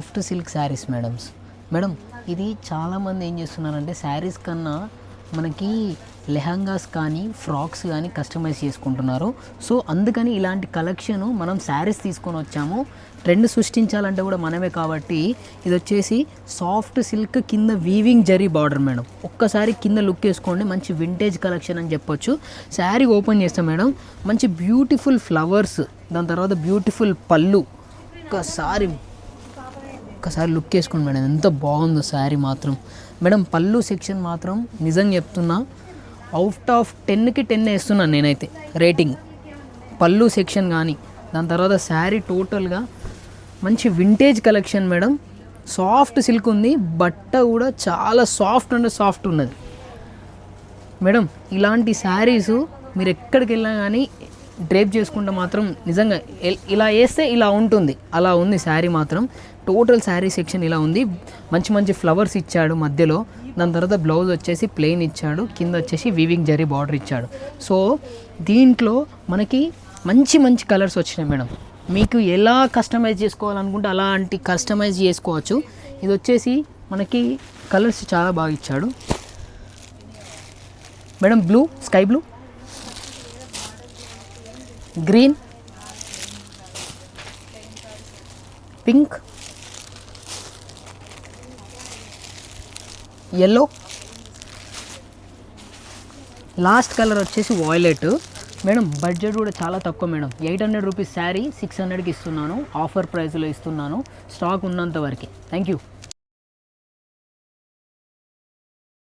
Soft silk saris madam ఇది చాలామంది ఏం చేస్తున్నారంటే శారీస్ కన్నా మనకి లెహంగాస్ కానీ ఫ్రాక్స్ కానీ కస్టమైజ్ చేసుకుంటున్నారు. సో అందుకని ఇలాంటి కలెక్షన్ మనం శారీస్ తీసుకొని వచ్చాము. ట్రెండ్ సృష్టించాలంటే కూడా మనమే కాబట్టి ఇది వచ్చేసి సాఫ్ట్ సిల్క్ కింద వీవింగ్ జరీ బార్డర్ మేడం. ఒక్కసారి కింద లుక్ వేసుకోండి, మంచి వింటేజ్ కలెక్షన్ అని చెప్పొచ్చు. శారీ ఓపెన్ చేస్తాం మేడం, మంచి బ్యూటిఫుల్ ఫ్లవర్స్, దాని తర్వాత బ్యూటిఫుల్ పళ్ళు. ఒక్కసారి లుక్ వేసుకోండి మేడం, ఎంత బాగుందో శారీ మాత్రం. మేడం పళ్ళు సెక్షన్ మాత్రం నిజంగా చెప్తున్నా, అవుట్ ఆఫ్ 10కి 10 వేస్తున్నాను నేనైతే రేటింగ్. పళ్ళు సెక్షన్ కానీ దాని తర్వాత శారీ టోటల్గా మంచి vintage collection madam. Soft silk ఉంది, బట్ట కూడా చాలా సాఫ్ట్ అంటే సాఫ్ట్ ఉన్నది మేడం. ఇలాంటి శారీస్ మీరు ఎక్కడికి వెళ్ళినా కానీ డ్రేప్ చేసుకుంటే మాత్రం నిజంగా ఇలా వేస్తే ఇలా ఉంటుంది, అలా ఉంది శారీ మాత్రం. టోటల్ శారీ సెక్షన్ ఇలా ఉంది, మంచి మంచి ఫ్లవర్స్ ఇచ్చాడు మధ్యలో. దాని తర్వాత బ్లౌజ్ వచ్చేసి ప్లెయిన్ ఇచ్చాడు, కింద వచ్చేసి వీవింగ్ జరీ బార్డర్ ఇచ్చాడు. సో దీంట్లో మనకి మంచి మంచి కలర్స్ వచ్చినాయి మేడం. మీకు ఎలా కస్టమైజ్ చేసుకోవాలనుకుంటే అలాంటి కస్టమైజ్ చేసుకోవచ్చు. ఇది వచ్చేసి మనకి కలర్స్ చాలా బాగా ఇచ్చాడు madam. Blue, sky blue, green, pink, yellow, last colour వచ్చేసి వాయిలెట్ మేడం. బడ్జెట్ కూడా చాలా తక్కువ మేడం. 800 రూపీస్ శారీ 600కి ఇస్తున్నాను, ఆఫర్ ప్రైస్లో ఇస్తున్నాను, స్టాక్ ఉన్నంత వరకు. Thank you.